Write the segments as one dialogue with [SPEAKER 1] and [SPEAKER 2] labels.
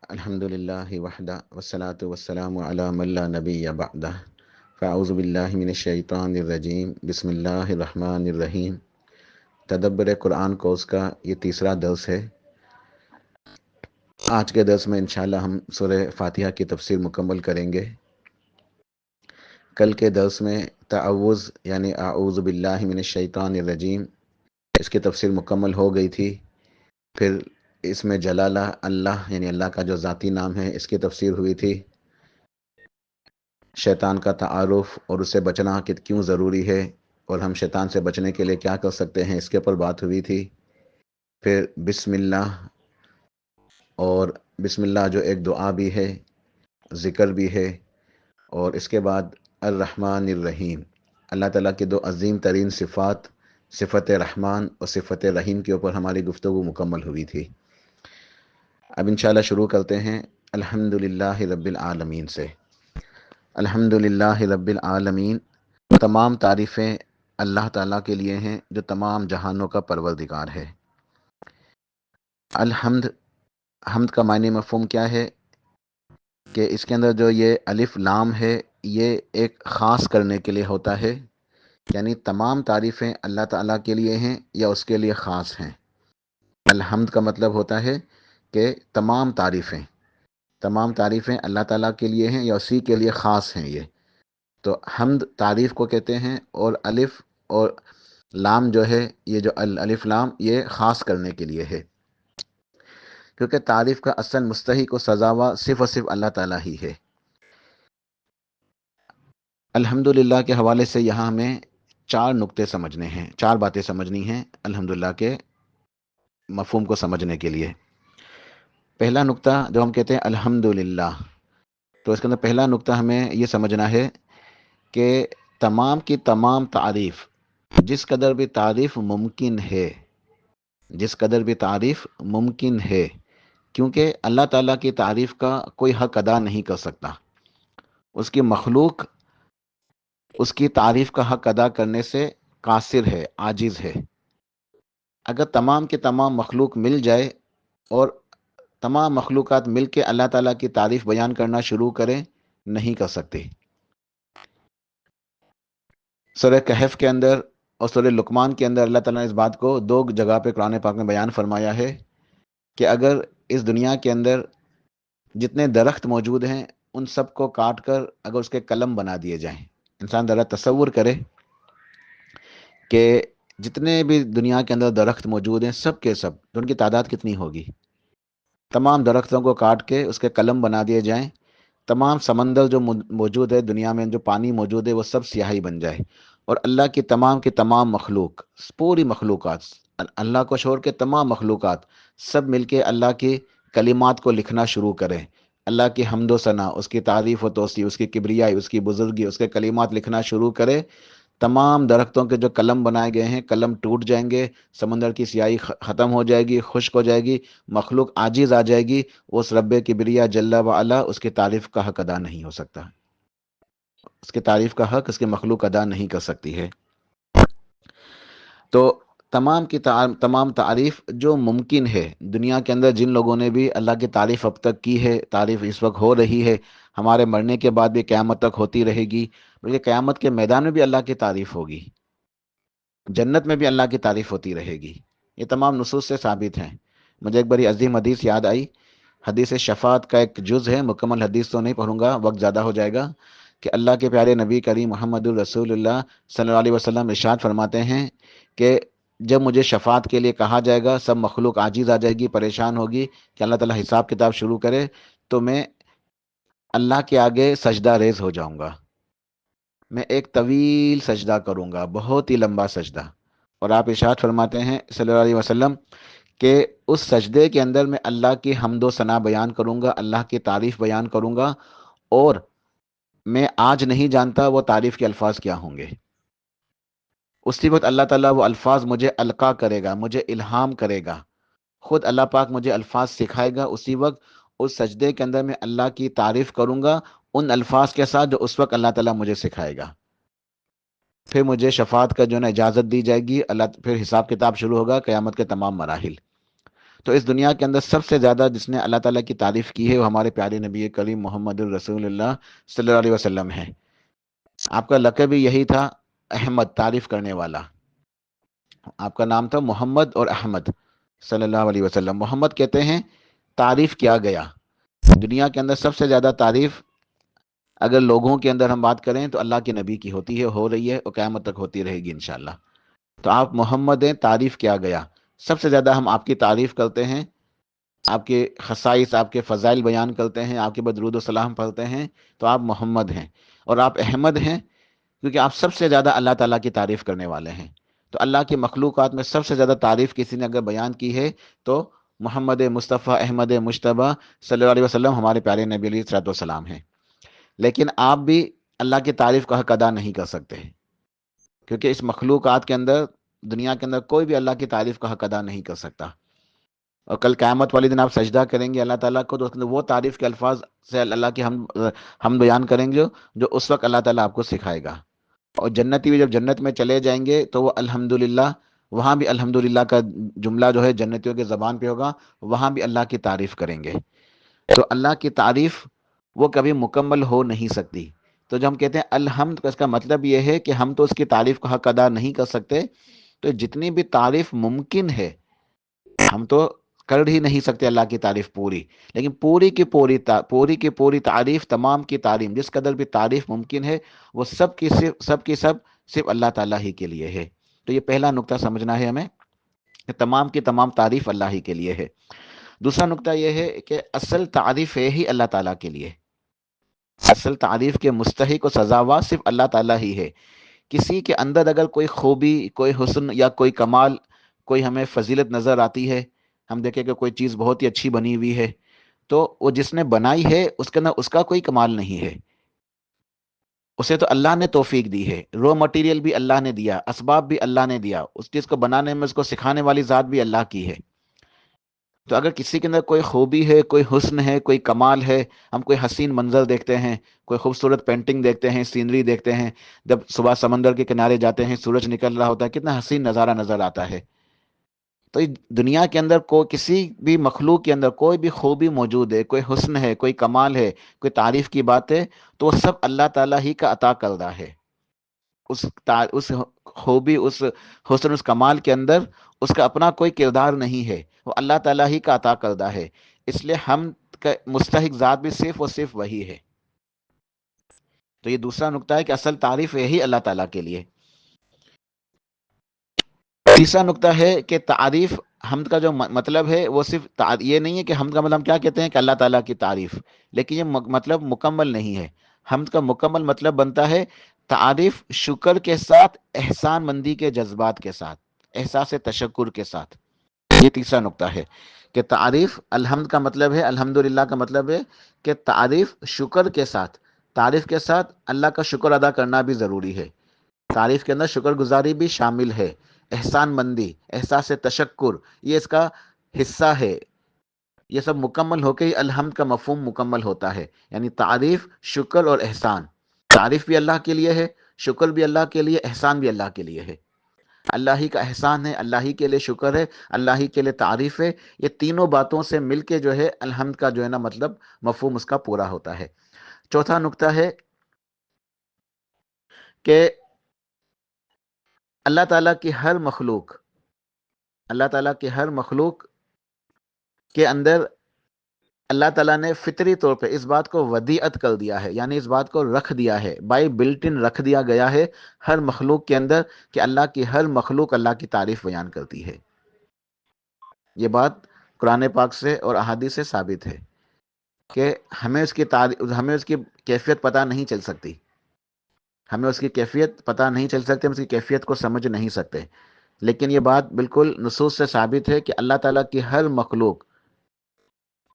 [SPEAKER 1] الحمد للہ وحدہ والصلاة والسلام علی من لا نبی بعدہ فاعوذ باللہ من الشیطان الرجیم بسم اللہ الرحمن الرحیم۔ تدبر قرآن کورس کا یہ تیسرا درس ہے۔ آج کے درس میں انشاءاللہ ہم سورہ فاتحہ کی تفسیر مکمل کریں گے۔ کل کے درس میں تعوذ یعنی اعوذ باللہ من الشیطان الرجیم اس کی تفسیر مکمل ہو گئی تھی۔ پھر اس میں جلالہ اللہ یعنی اللہ کا جو ذاتی نام ہے اس کی تفسیر ہوئی تھی۔ شیطان کا تعارف اور اس سے بچنا کیوں ضروری ہے اور ہم شیطان سے بچنے کے لیے کیا کر سکتے ہیں اس کے اوپر بات ہوئی تھی۔ پھر بسم اللہ، اور بسم اللہ جو ایک دعا بھی ہے، ذکر بھی ہے، اور اس کے بعد الرحمن الرحیم، اللہ تعالیٰ کی دو عظیم ترین صفات، صفت رحمان اور صفت رحیم کے اوپر ہماری گفتگو مکمل ہوئی تھی۔ اب انشاءاللہ شروع کرتے ہیں الحمدللہ رب العالمین سے۔ الحمدللہ رب العالمین، تمام تعریفیں اللہ تعالیٰ کے لیے ہیں جو تمام جہانوں کا پروردگار ہے۔ الحمد، حمد کا معنی مفہوم کیا ہے کہ اس کے اندر جو یہ الف لام ہے یہ ایک خاص کرنے کے لیے ہوتا ہے، یعنی تمام تعریفیں اللہ تعالیٰ کے لیے ہیں یا اس کے لیے خاص ہیں۔ الحمد کا مطلب ہوتا ہے کہ تمام تعریفیں اللہ تعالیٰ کے لیے ہیں یا اسی کے لیے خاص ہیں۔ یہ تو حمد تعریف کو کہتے ہیں، اور الف اور لام جو ہے، یہ جو الف لام یہ خاص کرنے کے لیے ہے، کیونکہ تعریف کا اصل مستحق و سزاوار صرف اور صرف اللہ تعالیٰ ہی ہے۔ الحمدللہ کے حوالے سے یہاں ہمیں چار نقطے سمجھنے ہیں، چار باتیں سمجھنی ہیں الحمدللہ کے مفہوم کو سمجھنے کے لیے۔ پہلا نقطہ جو ہم کہتے ہیں الحمدللہ، تو اس کے اندر پہلا نقطہ ہمیں یہ سمجھنا ہے کہ تمام کی تمام تعریف، جس قدر بھی تعریف ممکن ہے، کیونکہ اللہ تعالیٰ کی تعریف کا کوئی حق ادا نہیں کر سکتا، اس کی مخلوق اس کی تعریف کا حق ادا کرنے سے قاصر ہے، عاجز ہے۔ اگر تمام کے تمام مخلوق مل جائے اور تمام مخلوقات مل کے اللہ تعالیٰ کی تعریف بیان کرنا شروع کریں، نہیں کر سکتے۔ سورہ کہف کے اندر اور سورہ لقمان کے اندر اللہ تعالیٰ نے اس بات کو دو جگہ پہ قرآن پاک میں بیان فرمایا ہے کہ اگر اس دنیا کے اندر جتنے درخت موجود ہیں ان سب کو کاٹ کر اگر اس کے قلم بنا دیے جائیں، انسان ذرا تصور کرے کہ جتنے بھی دنیا کے اندر درخت موجود ہیں سب کے سب، تو ان کی تعداد کتنی ہوگی؟ تمام درختوں کو کاٹ کے اس کے قلم بنا دیے جائیں، تمام سمندر جو موجود ہے دنیا میں، جو پانی موجود ہے وہ سب سیاہی بن جائے، اور اللہ کی تمام مخلوق، پوری مخلوقات، اللہ کو چھوڑ کے تمام مخلوقات سب مل کے اللہ کی کلمات کو لکھنا شروع کریں، اللہ کی حمد و ثنا، اس کی تعریف و توصیف، اس کی کبریائی، اس کی بزرگی، اس کے کلمات لکھنا شروع کرے، تمام درختوں کے جو قلم بنائے گئے ہیں قلم ٹوٹ جائیں گے، سمندر کی سیاہی ختم ہو جائے گی، خشک ہو جائے گی، مخلوق عاجز آ جائے گی، اس رب کبریا جل و علا اس کی تعریف کا حق ادا نہیں ہو سکتا، اس کی تعریف کا حق اس کی مخلوق ادا نہیں کر سکتی ہے۔ تو تمام تعریف جو ممکن ہے دنیا کے اندر، جن لوگوں نے بھی اللہ کی تعریف اب تک کی ہے، تعریف اس وقت ہو رہی ہے، ہمارے مرنے کے بعد بھی قیامت تک ہوتی رہے گی، بلکہ قیامت کے میدان میں بھی اللہ کی تعریف ہوگی، جنت میں بھی اللہ کی تعریف ہوتی رہے گی، یہ تمام نصوص سے ثابت ہیں۔ مجھے ایک بڑی عظیم حدیث یاد آئی، حدیث شفاعت کا ایک جز ہے، مکمل حدیث تو نہیں پڑھوں گا، وقت زیادہ ہو جائے گا، کہ اللہ کے پیارے نبی کریم محمد الرسول اللہ صلی اللہ علیہ وسلم ارشاد فرماتے ہیں کہ جب مجھے شفاعت کے لیے کہا جائے گا، سب مخلوق عاجز آ جائے گی، پریشان ہوگی کہ اللہ تعالیٰ حساب کتاب شروع کرے، تو میں اللہ کے آگے سجدہ ریز ہو جاؤں گا، میں ایک طویل سجدہ کروں گا، بہت ہی لمبا سجدہ، اور آپ ارشاد فرماتے ہیں صلی اللہ علیہ وسلم کہ اس سجدے کے اندر میں اللہ کی حمد و ثنا بیان کروں گا، اللہ کی تعریف بیان کروں گا، اور میں آج نہیں جانتا وہ تعریف کے الفاظ کیا ہوں گے۔ اسی وقت اللہ تعالیٰ وہ الفاظ مجھے القا کرے گا، مجھے الہام کرے گا، خود اللہ پاک مجھے الفاظ سکھائے گا، اسی وقت اس سجدے کے اندر میں اللہ کی تعریف کروں گا ان الفاظ کے ساتھ جو اس وقت اللہ تعالیٰ مجھے سکھائے گا۔ پھر مجھے شفاعت کا جو ہے نا اجازت دی جائے گی، پھر حساب کتاب شروع ہوگا، قیامت کے تمام مراحل۔ تو اس دنیا کے اندر سب سے زیادہ جس نے اللہ تعالیٰ کی تعریف کی ہے وہ ہمارے پیارے نبی کریم محمد الرسول اللہ صلی اللہ علیہ وسلم ہے۔ آپ کا لقب بھی یہی تھا، احمد، تعریف کرنے والا۔ آپ کا نام تھا محمد اور احمد صلی اللہ علیہ وسلم۔ محمد کہتے ہیں تعریف کیا گیا۔ دنیا کے اندر سب سے زیادہ تعریف اگر لوگوں کے اندر ہم بات کریں تو اللہ کے نبی کی ہوتی ہے، ہو رہی ہے اور قیامت تک ہوتی رہے گی انشاءاللہ۔ تو آپ محمد ہیں، تعریف کیا گیا۔ سب سے زیادہ ہم آپ کی تعریف کرتے ہیں، آپ کے خصائص، آپ کے فضائل بیان کرتے ہیں، آپ کے بعد درود و سلام پڑھتے ہیں، تو آپ محمد ہیں۔ اور آپ احمد ہیں کیونکہ آپ سب سے زیادہ اللہ تعالیٰ کی تعریف کرنے والے ہیں۔ تو اللہ کی مخلوقات میں سب سے زیادہ تعریف کسی نے اگر بیان کی ہے تو محمد مصطفیٰ احمد مجتبیٰ صلی اللہ علیہ وسلم ہمارے پیارے نبی علیہ الصلوۃ والسلام ہیں۔ لیکن آپ بھی اللہ کی تعریف کا حق ادا نہیں کر سکتے، کیونکہ اس مخلوقات کے اندر، دنیا کے اندر کوئی بھی اللہ کی تعریف کا حق ادا نہیں کر سکتا۔ اور کل قیامت والے دن آپ سجدہ کریں گے اللہ تعالیٰ کو، تو وہ تعریف کے الفاظ سے اللہ کی ہم بیان کریں گے جو اس وقت اللہ تعالیٰ آپ کو سکھائے گا۔ اور جنتی بھی جب جنت میں چلے جائیں گے تو وہ الحمدللہ، وہاں بھی الحمدللہ کا جملہ جو ہے جنتیوں کے زبان پہ ہوگا، وہاں بھی اللہ کی تعریف کریں گے۔ تو اللہ کی تعریف وہ کبھی مکمل ہو نہیں سکتی۔ تو جب ہم کہتے ہیں الحمد، اس کا مطلب یہ ہے کہ ہم تو اس کی تعریف کا حق ادا نہیں کر سکتے، تو جتنی بھی تعریف ممکن ہے ہم تو کر ہی نہیں سکتے اللہ کی تعریف پوری، لیکن پوری کی پوری تعریف، تمام کی تعلیم، جس قدر بھی تعریف ممکن ہے وہ سب کی صرف اللہ تعالیٰ ہی کے لیے ہے۔ تو یہ پہلا نقطہ سمجھنا ہے ہمیں کہ تمام کی تمام تعریف اللہ ہی کے لیے ہے۔ دوسرا نقطہ یہ ہے کہ اصل تعریف ہے ہی اللہ تعالیٰ کے لیے، اصل تعریف کے مستحق و سزاوار صرف اللہ تعالیٰ ہی ہے۔ کسی کے اندر اگر کوئی خوبی، کوئی حسن یا کوئی کمال، کوئی ہمیں فضیلت نظر آتی ہے، ہم دیکھیں کہ کوئی چیز بہت ہی اچھی بنی ہوئی ہے، تو وہ جس نے بنائی ہے اس کے اندر اس کا کوئی کمال نہیں ہے، اسے تو اللہ نے توفیق دی ہے، رو مٹیریل بھی اللہ نے دیا، اسباب بھی اللہ نے دیا، اس چیز کو بنانے میں اس کو سکھانے والی ذات بھی اللہ کی ہے۔ تو اگر کسی کے اندر کوئی خوبی ہے، کوئی حسن ہے، کوئی کمال ہے، ہم کوئی حسین منظر دیکھتے ہیں، کوئی خوبصورت پینٹنگ دیکھتے ہیں، سینری دیکھتے ہیں، جب صبح سمندر کے کنارے جاتے ہیں سورج نکل رہا ہوتا ہے، کتنا حسین نظارہ نظر آتا ہے۔ تو دنیا کے اندر کسی بھی مخلوق کے اندر کوئی بھی خوبی موجود ہے، کوئی حسن ہے، کوئی کمال ہے، کوئی تعریف کی بات ہے، تو وہ سب اللہ تعالیٰ ہی کا عطا کردہ ہے۔ اس خوبی، اس حسن، اس کمال کے اندر اس کا اپنا کوئی کردار نہیں ہے، وہ اللہ تعالیٰ ہی کا عطا کردہ ہے۔ اس لیے ہم کا مستحق ذات بھی صرف اور صرف وہی ہے۔ تو یہ دوسرا نقطہ ہے کہ اصل تعریف یہی اللہ تعالیٰ کے لیے۔ تیسرا نقطہ ہے کہ تعریف، حمد کا جو مطلب ہے وہ صرف یہ نہیں ہے کہ حمد کا مطلب ہم کیا کہتے ہیں کہ اللہ تعالیٰ کی تعریف، لیکن یہ مطلب مکمل نہیں ہے۔ حمد کا مکمل مطلب بنتا ہے تعریف شکر کے ساتھ، احسان مندی کے جذبات کے ساتھ، احساس تشکر کے ساتھ۔ یہ تیسرا نقطہ ہے کہ تعریف، الحمد کا مطلب ہے، الحمدللہ کا مطلب ہے کہ تعریف شکر کے ساتھ، تعریف کے ساتھ اللہ کا شکر ادا کرنا بھی ضروری ہے۔ تعریف کے اندر شکر گزاری بھی شامل ہے، احسان مندی، احساس تشکر، یہ اس کا حصہ ہے۔ یہ سب مکمل ہو کے ہی الحمد کا مفہوم مکمل ہوتا ہے، یعنی تعریف، شکر اور احسان۔ تعریف بھی اللہ کے لیے ہے، شکر بھی اللہ کے لیے، احسان بھی اللہ کے لیے ہے۔ اللہ ہی کا احسان ہے، اللہ ہی کے لیے شکر ہے، اللہ ہی کے لیے تعریف ہے۔ یہ تینوں باتوں سے مل کے جو ہے الحمد کا جو ہے نا مطلب، مفہوم اس کا پورا ہوتا ہے۔ چوتھا نقطہ ہے کہ اللہ تعالیٰ کی ہر مخلوق، اللہ تعالیٰ کی ہر مخلوق کے اندر اللہ تعالیٰ نے فطری طور پہ اس بات کو ودیعت کر دیا ہے، یعنی اس بات کو رکھ دیا ہے، بائی بلٹ ان رکھ دیا گیا ہے ہر مخلوق کے اندر کہ اللہ کی ہر مخلوق اللہ کی تعریف بیان کرتی ہے۔ یہ بات قرآن پاک سے اور احادیث سے ثابت ہے کہ ہمیں اس کی کیفیت پتہ نہیں چل سکتی، ہمیں اس کی کیفیت پتہ نہیں چل سکتی، ہم اس کی کیفیت کو سمجھ نہیں سکتے، لیکن یہ بات بالکل نصوص سے ثابت ہے کہ اللہ تعالیٰ کی ہر مخلوق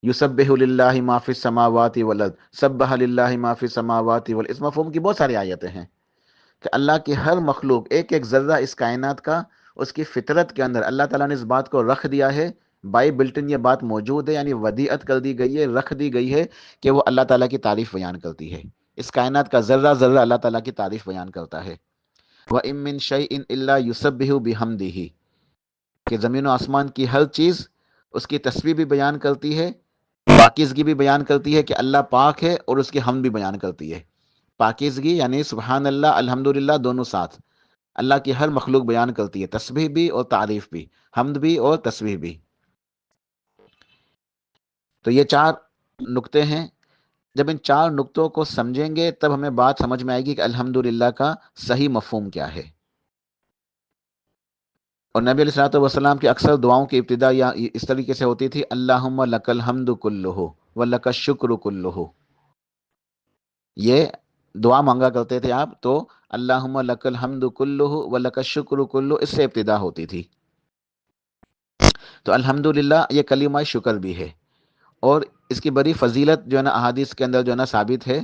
[SPEAKER 1] یسبح للہ ما فی السماوات والارض، سبح للہ ما فی السماوات والارض، اس مفہوم کی بہت ساری آیتیں ہیں کہ اللہ کی ہر مخلوق، ایک ایک ذرہ اس کائنات کا، اس کی فطرت کے اندر اللہ تعالیٰ نے اس بات کو رکھ دیا ہے، بائی بلٹن یہ بات موجود ہے، یعنی ودیعت کر دی گئی ہے، رکھ دی گئی ہے کہ وہ اللہ تعالیٰ کی تعریف بیان کرتی ہے۔ اس کائنات کا ذرہ ذرہ اللہ تعالیٰ کی تعریف بیان کرتا ہے۔ وَإِن مِّن شَيْءٍ إِلَّا يُسَبِّحُ بِحَمْدِهِ، کہ زمین و آسمان کی ہر چیز اس کی تسبیح بھی بیان کرتی ہے، پاکیزگی بھی بیان کرتی ہے کہ اللہ پاک ہے، اور اس کی حمد بھی بیان کرتی ہے۔ پاکیزگی یعنی سبحان اللہ الحمدللہ دونوں ساتھ اللہ کی ہر مخلوق بیان کرتی ہے، تسبیح بھی اور تعریف بھی، حمد بھی اور تسبیح بھی۔ تو یہ 4 نقطے ہیں۔ جب ان 4 نقطوں کو سمجھیں گے تب ہمیں بات سمجھ میں آئے گی کہ الحمدللہ کا صحیح مفہوم کیا ہے۔ اور نبی علیہ الصلوۃ والسلام کی اکثر دعاؤں کی ابتدا یا اس طریقے سے ہوتی تھی، اللہم لک الحمد کلہ ولک الشکر کلہ۔ یہ دعا مانگا کرتے تھے آپ، تو اللہم لک الحمد کلہ ولک الشکر کلہ، اس سے ابتدا ہوتی تھی۔ تو الحمدللہ یہ کلمہ شکر بھی ہے، اور اس کی بڑی فضیلت جو ہے نا احادیث کے اندر جو ہے نا ثابت ہے۔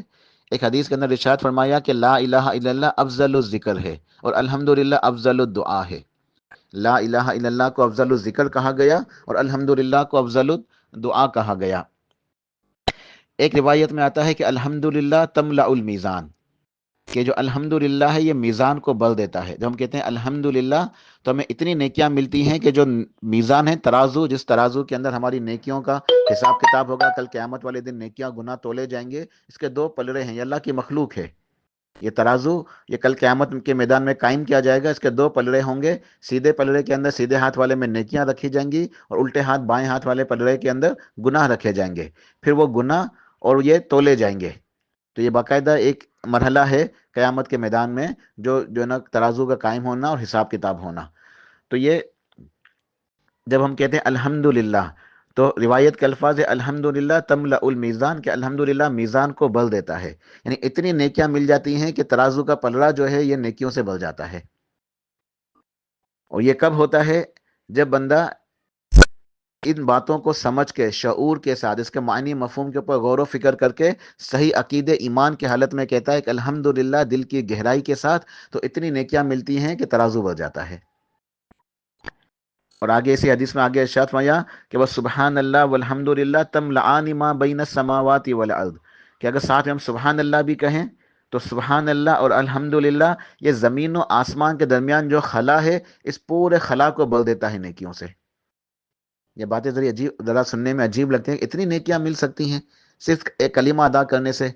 [SPEAKER 1] ایک حدیث کے اندر ارشاد فرمایا کہ لا الہ الا اللہ افضل الذکر ہے، اور الحمدللہ افضل الدعا ہے۔ لا الہ الا اللہ کو افضل الذکر کہا گیا، اور الحمدللہ کو افضل الدعا کہا گیا۔ ایک روایت میں آتا ہے کہ الحمدللہ تملأ المیزان، کہ جو الحمدللہ ہے یہ میزان کو بل دیتا ہے۔ جب ہم کہتے ہیں الحمدللہ تو ہمیں اتنی نیکیاں ملتی ہیں کہ جو میزان ہے، ترازو، جس ترازو کے اندر ہماری نیکیوں کا حساب کتاب ہوگا، کل قیامت والے دن نیکیاں گناہ تولے جائیں گے، اس کے 2 پلڑے ہیں، یہ اللہ کی مخلوق ہے۔ یہ ترازو یہ کل قیامت کے میدان میں قائم کیا جائے گا، اس کے 2 پلڑے ہوں گے۔ سیدھے پلڑے کے اندر سیدھے ہاتھ والے میں نیکیاں رکھی جائیں گی، اور الٹے ہاتھ بائیں ہاتھ والے پلڑے کے اندر گناہ رکھے جائیں گے۔ پھر وہ گناہ اور یہ تولے جائیں گے۔ تو یہ باقاعدہ ایک مرحلہ ہے قیامت کے میدان میں، جو نا ترازو کا قائم ہونا اور حساب کتاب ہونا۔ تو یہ جب ہم کہتے ہیں الحمدللہ، تو روایت کے الفاظ ہے الحمدللہ تملأ المیزان، کہ الحمدللہ میزان کو بل دیتا ہے، یعنی اتنی نیکیاں مل جاتی ہیں کہ ترازو کا پلڑا جو ہے یہ نیکیوں سے بل جاتا ہے۔ اور یہ کب ہوتا ہے؟ جب بندہ ان باتوں کو سمجھ کے شعور کے ساتھ، اس کے معنی مفہوم کے اوپر غور و فکر کر کے صحیح عقیدے ایمان کی حالت میں کہتا ہے کہ الحمدللہ دل کی گہرائی کے ساتھ، تو اتنی نیکیاں ملتی ہیں کہ ترازو بڑھ جاتا ہے۔ اور آگے اسی حدیث میں آگے ارشاد فرمایا کہ وہ سبحان اللہ والحمدللہ تملأان ما بین السماوات والارض، کہ اگر ساتھ میں ہم سبحان اللہ بھی کہیں تو سبحان اللہ اور الحمدللہ یہ زمین و آسمان کے درمیان جو خلا ہے، اس پورے خلا کو بھر دیتا ہے نیکیوں سے۔ یہ باتیں ذرا سننے میں عجیب لگتی ہیں، اتنی نیکیاں مل سکتی ہیں صرف ایک کلمہ ادا کرنے سے،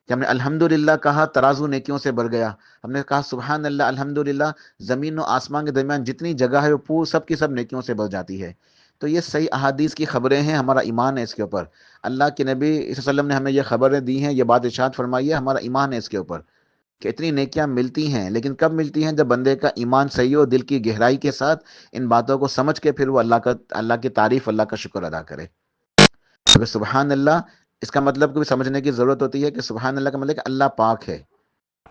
[SPEAKER 1] کہ ہم نے الحمدللہ کہا ترازو نیکیوں سے بھر گیا، ہم نے کہا سبحان اللہ الحمدللہ، زمین و آسمان کے درمیان جتنی جگہ ہے وہ سب کی سب نیکیوں سے بھر جاتی ہے۔ تو یہ صحیح احادیث کی خبریں ہیں، ہمارا ایمان ہے اس کے اوپر۔ اللہ کے نبی صلی اللہ علیہ وسلم نے ہمیں یہ خبریں دی ہیں، یہ بات ارشاد فرمائی ہے، ہمارا ایمان ہے اس کے اوپر کہ اتنی نیکیاں ملتی ہیں۔ لیکن کب ملتی ہیں؟ جب بندے کا ایمان صحیح ہو، دل کی گہرائی کے ساتھ ان باتوں کو سمجھ کے پھر وہ اللہ کی تعریف، اللہ کا شکر ادا کرے۔ اگر سبحان اللہ اس کا مطلب کو بھی سمجھنے کی ضرورت ہوتی ہے کہ سبحان اللہ کا مطلب کہ اللہ پاک ہے،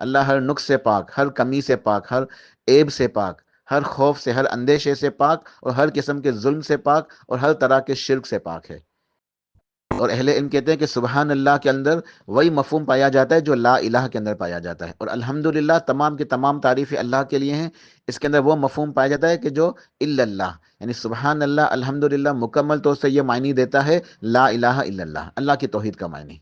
[SPEAKER 1] اللہ ہر نقص سے پاک، ہر کمی سے پاک، ہر عیب سے پاک، ہر خوف سے، ہر اندیشے سے پاک، اور ہر قسم کے ظلم سے پاک، اور ہر طرح کے شرک سے پاک ہے۔ اور اہل علم کہتے ہیں کہ سبحان اللہ کے اندر وہی مفہوم پایا جاتا ہے جو لا الہ کے اندر پایا جاتا ہے، اور الحمدللہ تمام کی تمام تعریفیں اللہ کے لیے ہیں، اس کے اندر وہ مفہوم پایا جاتا ہے کہ جو الا اللہ، یعنی سبحان اللہ الحمدللہ مکمل طور سے یہ معنی دیتا ہے لا الہ الا اللہ، اللہ کی توحید کا معنی۔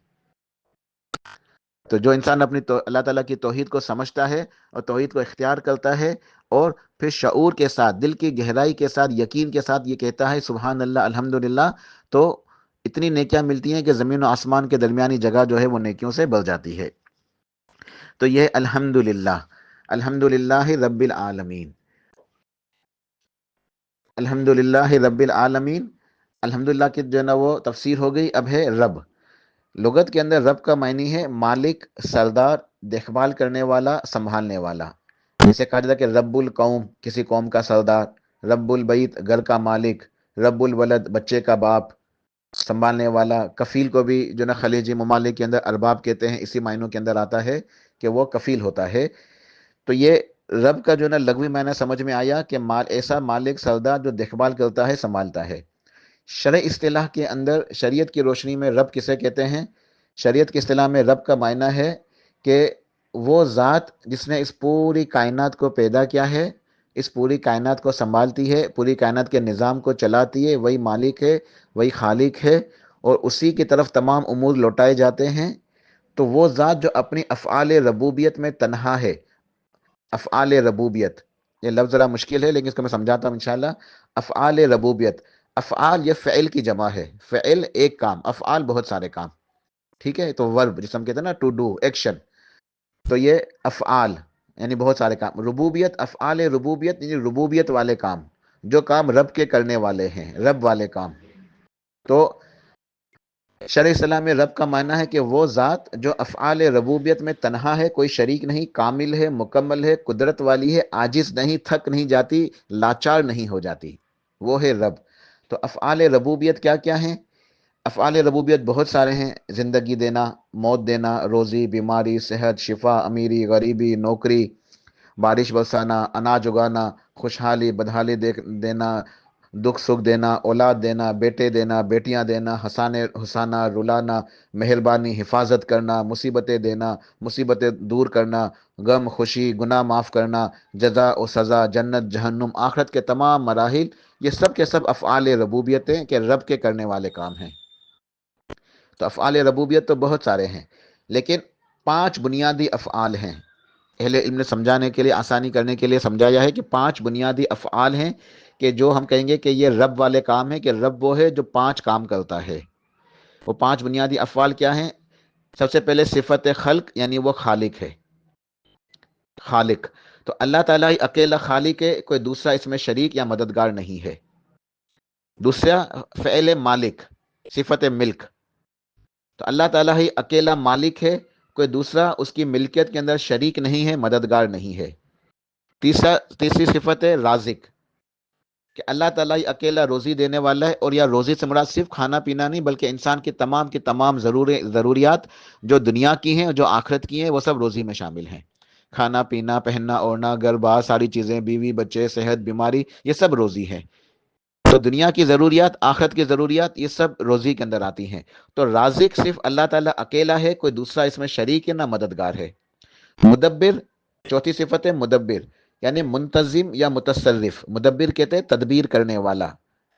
[SPEAKER 1] تو جو انسان اللہ تعالیٰ کی توحید کو سمجھتا ہے اور توحید کو اختیار کرتا ہے، اور پھر شعور کے ساتھ، دل کی گہرائی کے ساتھ، یقین کے ساتھ یہ کہتا ہے سبحان اللہ الحمدللہ، تو اتنی نیکیاں ملتی ہیں کہ زمین و آسمان کے درمیانی جگہ جو ہے وہ نیکیوں سے بھر جاتی ہے۔ تو یہ الحمدللہ، الحمدللہ رب العالمین، الحمدللہ رب العالمین، الحمدللہ کی جو ہے نا وہ تفسیر ہو گئی۔ اب ہے رب۔ لغت کے اندر رب کا معنی ہے مالک، سردار، دیکھ بھال کرنے والا، سنبھالنے والا۔ جیسے کہا جاتا ہے کہ رب القوم، کسی قوم کا سردار، رب البیت، گھر کا مالک، رب الولد، بچے کا باپ، سنبھالنے والا۔ کفیل کو بھی جو نا خلیجی ممالک کے اندر ارباب کہتے ہیں، اسی معنوں کے اندر آتا ہے کہ وہ کفیل ہوتا ہے۔ تو یہ رب کا جو نا لغوی معنی سمجھ میں آیا کہ ایسا مالک، سردار جو دیکھ بھال کرتا ہے، سنبھالتا ہے۔ شرع اصطلاح کے اندر، شریعت کی روشنی میں رب کسے کہتے ہیں؟ شریعت کی اصطلاح میں رب کا معنی ہے کہ وہ ذات جس نے اس پوری کائنات کو پیدا کیا ہے، اس پوری کائنات کو سنبھالتی ہے، پوری کائنات کے نظام کو چلاتی ہے، وہی مالک ہے، وہی خالق ہے، اور اسی کی طرف تمام امور لوٹائے جاتے ہیں۔ تو وہ ذات جو اپنی افعال ربوبیت میں تنہا ہے، افعال ربوبیت، یہ لفظ ذرا مشکل ہے لیکن اس کو میں سمجھاتا ہوں انشاءاللہ۔ افعال ربوبیت، افعال یہ فعل کی جمع ہے، فعل ایک کام، افعال بہت سارے کام، ٹھیک ہے؟ تو ورب جس ہم کہتے ہیں نا ٹو ڈو، ایکشن، تو یہ افعال یعنی بہت سارے کام. ربوبیت، افعال ربوبیت یعنی ربوبیت والے کام، جو کام رب کے کرنے والے ہیں، رب والے کام. تو شرع اسلام میں رب کا معنی ہے کہ وہ ذات جو افعال ربوبیت میں تنہا ہے، کوئی شریک نہیں، کامل ہے، مکمل ہے، قدرت والی ہے، عاجز نہیں، تھک نہیں جاتی، لاچار نہیں ہو جاتی، وہ ہے رب. تو افعال ربوبیت کیا کیا ہیں؟ افعال ربوبیت بہت سارے ہیں: زندگی دینا، موت دینا، روزی، بیماری، صحت، شفا، امیری، غریبی، نوکری، بارش برسانا، اناج اگانا، خوشحالی بدحالی دینا، دکھ سکھ دینا، اولاد دینا، بیٹے دینا، بیٹیاں دینا، ہنسانے ہنسانا، رلانا، مہربانی، حفاظت کرنا، مصیبتیں دینا، مصیبتیں دور کرنا، غم خوشی، گناہ معاف کرنا، جزا و سزا، جنت جہنم، آخرت کے تمام مراحل، یہ سب کے سب افعال ربوبیت ہیں کہ رب کے کرنے والے کام ہیں. تو افعال ربوبیت تو بہت سارے ہیں، لیکن 5 بنیادی افعال ہیں. اہل علم نے سمجھانے کے لیے، آسانی کرنے کے لیے سمجھایا ہے کہ 5 بنیادی افعال ہیں کہ جو ہم کہیں گے کہ یہ رب والے کام ہیں، کہ رب وہ ہے جو 5 کام کرتا ہے. وہ 5 بنیادی افعال کیا ہیں؟ سب سے پہلے صفت خلق، یعنی وہ خالق ہے، خالق. تو اللہ تعالیٰ ہی اکیلا خالق ہے، کوئی دوسرا اس میں شریک یا مددگار نہیں ہے. دوسرا فعل مالک، صفت ملک. تو اللہ تعالیٰ ہی اکیلا مالک ہے، کوئی دوسرا اس کی ملکیت کے اندر شریک نہیں ہے، مددگار نہیں ہے. تیسری صفت ہے رازق، کہ اللہ تعالیٰ ہی اکیلا روزی دینے والا ہے، اور یا روزی سے مراد صرف کھانا پینا نہیں، بلکہ انسان کی تمام ضروریات جو دنیا کی ہیں، جو آخرت کی ہیں، وہ سب روزی میں شامل ہیں. کھانا پینا، پہننا اوڑھنا، گھر بار، ساری چیزیں، بیوی بچے، صحت بیماری، یہ سب روزی ہے. تو دنیا کی ضروریات، آخرت کی ضروریات، یہ سب روزی کے اندر آتی ہیں. تو رازق صرف اللہ تعالیٰ اکیلا ہے، کوئی دوسرا اس میں شریک ہے نہ مددگار ہے. مدبر، چوتھی صفت ہے مدبر، یعنی منتظم یا متصرف. مدبر کہتے ہیں تدبیر کرنے والا،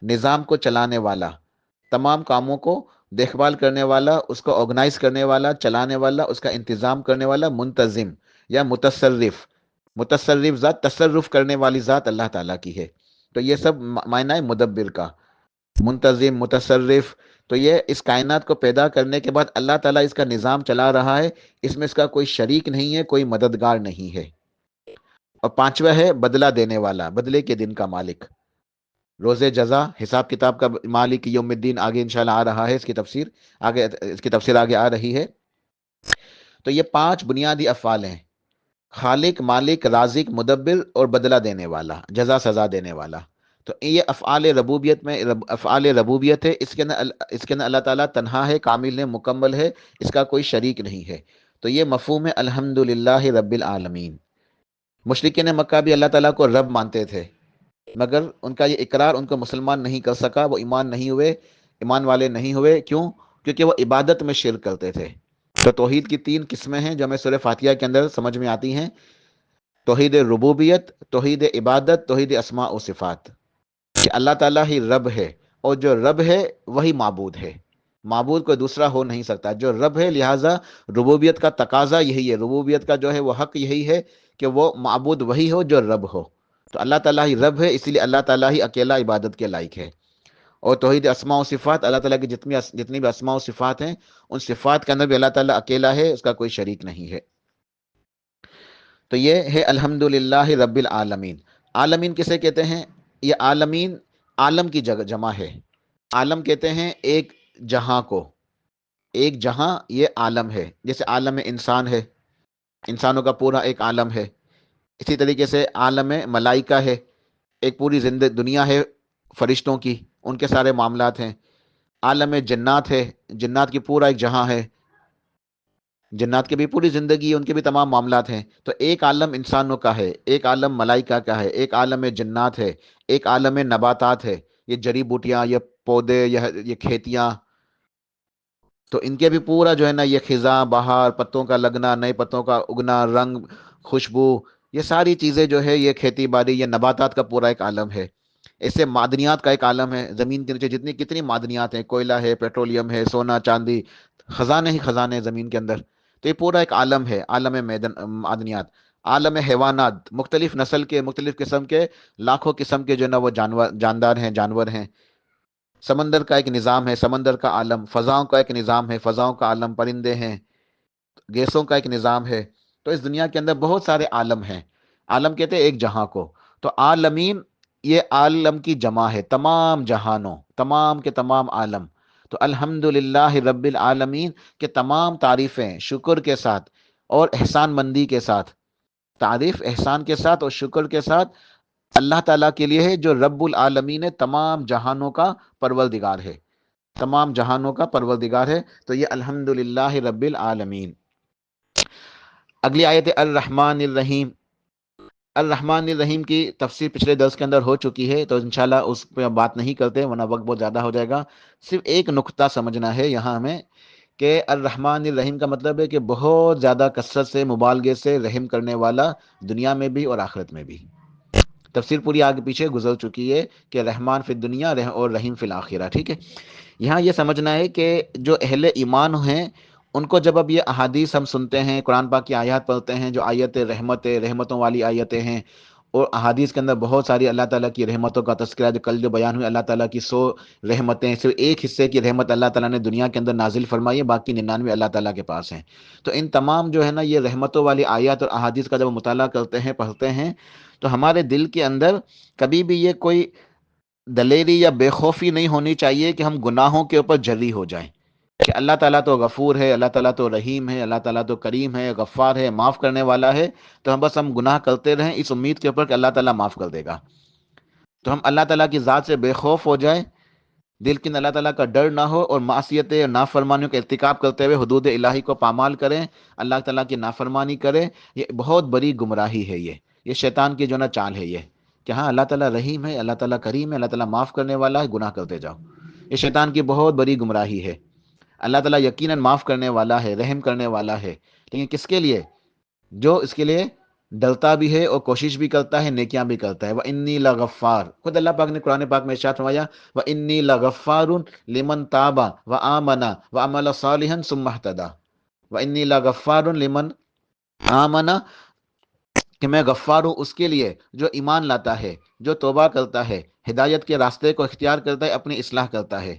[SPEAKER 1] نظام کو چلانے والا، تمام کاموں کو دیکھ بھال کرنے والا، اس کو آرگنائز کرنے والا، چلانے والا، اس کا انتظام کرنے والا. منتظم یا متصرف، متصرف ذات، تصرف کرنے والی ذات اللہ تعالیٰ کی ہے. تو یہ سب معنی ہے مدبر کا، منتظم، متصرف. تو یہ اس کائنات کو پیدا کرنے کے بعد اللہ تعالیٰ اس کا نظام چلا رہا ہے، اس میں اس کا کوئی شریک نہیں ہے، کوئی مددگار نہیں ہے. اور پانچواں ہے بدلہ دینے والا، بدلے کے دن کا مالک، روز جزا، حساب کتاب کا مالک یوم الدین. آگے انشاءاللہ آ رہا ہے اس کی تفسیر آگے آ رہی ہے. تو یہ 5 بنیادی افعال ہیں: خالق، مالک، رازق، مدبر اور بدلہ دینے والا، جزا سزا دینے والا. تو یہ افعال ربوبیت میں افعال ربوبیت ہے. اس کے اندر اللہ تعالیٰ تنہا ہے، کامل ہے، مکمل ہے، اس کا کوئی شریک نہیں ہے. تو یہ مفہوم ہے الحمدللہ رب العالمین. مشرکین مکہ بھی اللہ تعالیٰ کو رب مانتے تھے، مگر ان کا یہ اقرار ان کو مسلمان نہیں کر سکا، وہ ایمان والے نہیں ہوئے. کیوں؟ کیونکہ وہ عبادت میں شرک کرتے تھے. تو توحید کی 3 قسمیں ہیں جو ہمیں سورہ فاتحہ کے اندر سمجھ میں آتی ہیں: توحید ربوبیت، توحید عبادت، توحید اسماء و صفات. کہ اللہ تعالیٰ ہی رب ہے، اور جو رب ہے وہی معبود ہے، معبود کوئی دوسرا ہو نہیں سکتا. جو رب ہے، لہٰذا ربوبیت کا تقاضا یہی ہے، ربوبیت کا جو ہے وہ حق یہی ہے کہ وہ معبود وہی ہو جو رب ہو. تو اللہ تعالیٰ ہی رب ہے، اسی لیے اللہ تعالیٰ ہی اکیلا عبادت کے لائق ہے. اور توحید اسماء و صفات، اللہ تعالیٰ کی جتنی بھی اسماء و صفات ہیں، ان صفات کے اندر بھی اللہ تعالیٰ اکیلا ہے، اس کا کوئی شریک نہیں ہے. تو یہ ہے الحمدللہ رب العالمین. عالمین کسے کہتے ہیں؟ یہ عالمین عالم کی جمع ہے. عالم کہتے ہیں ایک جہاں کو، ایک جہاں یہ عالم ہے. جیسے عالم انسان ہے، انسانوں کا پورا ایک عالم ہے. اسی طریقے سے عالم ملائکہ ہے، ایک پوری دنیا ہے فرشتوں کی، ان کے سارے معاملات ہیں. عالم جنات ہے، جنات کی پورا ایک جہاں ہے، جنات کی بھی پوری زندگی، ان کے بھی تمام معاملات ہیں. تو ایک عالم انسانوں کا ہے، ایک عالم ملائکہ کا ہے، ایک عالم جنات ہے، ایک عالم نباتات ہے، یہ جڑی بوٹیاں، یہ پودے، یہ کھیتیاں. تو ان کے بھی پورا جو ہے نا، یہ خزاں، بہار، پتوں کا لگنا، نئے پتوں کا اگنا، رنگ، خوشبو، یہ ساری چیزیں جو ہے، یہ کھیتی باڑی، یہ نباتات کا پورا ایک عالم ہے. ایسے معدنیات کا ایک عالم ہے، زمین کے نیچے کتنی معدنیات ہیں، کوئلہ ہے، پیٹرولیم ہے، سونا چاندی، خزانے ہی خزانے زمین کے اندر. تو یہ پورا ایک عالم ہے، عالم معدنیات. عالم حیوانات، مختلف نسل کے، مختلف قسم کے، لاکھوں قسم کے جو ہے نا وہ جاندار ہیں، جانور ہیں. سمندر کا ایک نظام ہے، سمندر کا عالم، فضاؤں کا ایک نظام ہے، فضاؤں کا عالم، پرندے ہیں، گیسوں کا ایک نظام ہے۔ تو اس دنیا کے اندر بہت سارے عالم ہیں۔ عالم کہتے ہیں ایک جہاں کو، تو عالمین یہ عالم کی جمع ہے، تمام جہانوں، تمام کے تمام عالم۔ تو الحمدللہ رب العالمین کے تمام تعریفیں شکر کے ساتھ اور احسان مندی کے ساتھ، تعریف احسان کے ساتھ اور شکر کے ساتھ اللہ تعالیٰ کے لیے ہے، جو رب العالمین ہے، تمام جہانوں کا پروردگار ہے، تمام جہانوں کا پروردگار ہے۔ تو یہ الحمدللہ رب العالمین۔ اگلی آیت ہے الرحمن الرحیم۔ الرحمن الرحیم کی تفسیر پچھلے درس کے اندر ہو چکی ہے، تو انشاءاللہ اس پہ بات نہیں کرتے ورنہ وقت بہت زیادہ ہو جائے گا۔ صرف ایک نقطہ سمجھنا ہے یہاں ہمیں کہ الرحمن الرحیم کا مطلب ہے کہ بہت زیادہ کثرت سے، مبالغے سے رحم کرنے والا، دنیا میں بھی اور آخرت میں بھی۔ تفسیر پوری آگے پیچھے گزر چکی ہے کہ رحمان فی الدنیا اور رحیم فی الآخرہ، ٹھیک ہے۔ یہاں یہ سمجھنا ہے کہ جو اہل ایمان ہیں ان کو جب اب یہ احادیث ہم سنتے ہیں، قرآن پاک کی آیات پڑھتے ہیں، جو آیت رحمتوں والی آیتیں ہیں، اور احادیث کے اندر بہت ساری اللہ تعالیٰ کی رحمتوں کا تذکرہ، جو کل جو بیان ہوئی، اللہ تعالیٰ کی 100 رحمتیں، صرف ایک حصے کی رحمت اللہ تعالیٰ نے دنیا کے اندر نازل فرمائی ہے، باقی 99 اللہ تعالیٰ کے پاس ہیں۔ تو ان تمام جو ہے نا یہ رحمتوں والی آیات اور احادیث کا جب مطالعہ کرتے ہیں، پڑھتے ہیں، تو ہمارے دل کے اندر کبھی بھی یہ کوئی دلیری یا بے خوفی نہیں ہونی چاہیے کہ ہم گناہوں کے اوپر جری ہو جائیں، کہ اللہ تعالیٰ تو غفور ہے، اللہ تعالیٰ تو رحیم ہے، اللہ تعالیٰ تو کریم ہے، غفار ہے، معاف کرنے والا ہے، تو ہم گناہ کرتے رہیں اس امید کے اوپر کہ اللہ تعالیٰ معاف کر دے گا۔ تو ہم اللہ تعالیٰ کی ذات سے بے خوف ہو جائیں، دل کے اندر اللہ تعالیٰ کا ڈر نہ ہو، اور معصیتیں اور نافرمانیوں کا ارتکاب کرتے ہوئے حدود الہی کو پامال کریں، اللہ تعالیٰ کی نافرمانی کریں، یہ بہت بڑی گمراہی ہے۔ یہ شیطان کی جو نا چال ہے یہ، کہ ہاں اللہ تعالیٰ رحیم ہے، اللہ تعالیٰ کریم ہے، اللہ تعالیٰ معاف کرنے والا ہے، گناہ کرتے جاؤ، یہ شیطان کی بہت بڑی گمراہی ہے۔ اللہ تعالیٰ یقیناً معاف کرنے والا ہے، رحم کرنے والا ہے، لیکن کس کے لیے؟ جو اس کے لیے ڈرتا بھی ہے اور کوشش بھی کرتا ہے، نیکیاں بھی کرتا ہے۔ وَإِنِّي لَغَفَّارٌ، خود اللہ پاک نے قرآن پاک میں ارشاد فرمایا وَإِنِّي لَغَفَّارٌ لِمَن تَابَ وَآمَنَ وَعَمَلَ صَالِحًا ثُمَّ اهْتَدَىٰ۔ وَإِنِّي لَغَفَّارٌ لِمَن آمَنَ، کہ میں غفار ہوں اس کے لیے جو ایمان لاتا ہے، جو توبہ کرتا ہے، ہدایت کے راستے کو اختیار کرتا ہے، اپنی اصلاح کرتا ہے،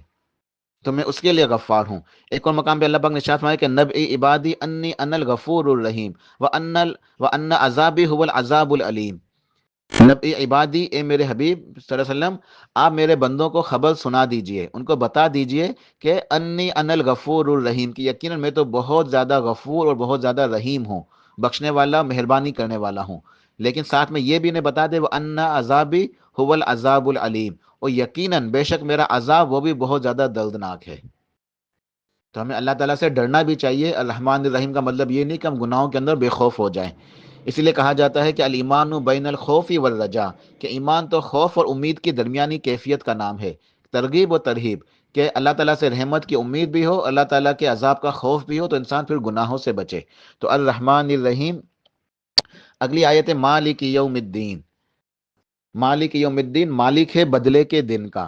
[SPEAKER 1] تو میں اس کے لیے غفار ہوں۔ ایک اور مقام پہ اللہ پاک نے ارشاد فرمایا کہ نبئ عبادی انی انا الغفور الرحیم وان عذابی هو العذاب العلیم۔ نبئ عبادی، اے میرے حبیب صلی اللہ علیہ وسلم، آپ میرے بندوں کو خبر سنا دیجئے، ان کو بتا دیجئے کہ انی انا الغفور الرحیم، کہ یقیناً میں تو بہت زیادہ غفور اور بہت زیادہ رحیم ہوں، بخشنے والا، مہربانی کرنے والا ہوں۔ لیکن ساتھ میں یہ بھی انہیں بتا دے وان عذابی هو العذاب العلیم، اور یقیناً بے شک میرا عذاب وہ بھی بہت زیادہ دردناک ہے۔ تو ہمیں اللہ تعالیٰ سے ڈرنا بھی چاہیے۔ الرحمن الرحیم کا مطلب یہ نہیں کہ ہم گناہوں کے اندر بے خوف ہو جائیں۔ اسی لیے کہا جاتا ہے کہ الایمان بین الخوف والرجا، کہ ایمان تو خوف اور امید کی درمیانی کیفیت کا نام ہے، ترغیب و ترہیب، کہ اللہ تعالیٰ سے رحمت کی امید بھی ہو، اللہ تعالیٰ کے عذاب کا خوف بھی ہو، تو انسان پھر گناہوں سے بچے۔ تو الرحمن الرحیم۔ اگلی آیت ہے مالک یوم الدین۔ مالک یوم الدین، مالک ہے بدلے کے دن کا۔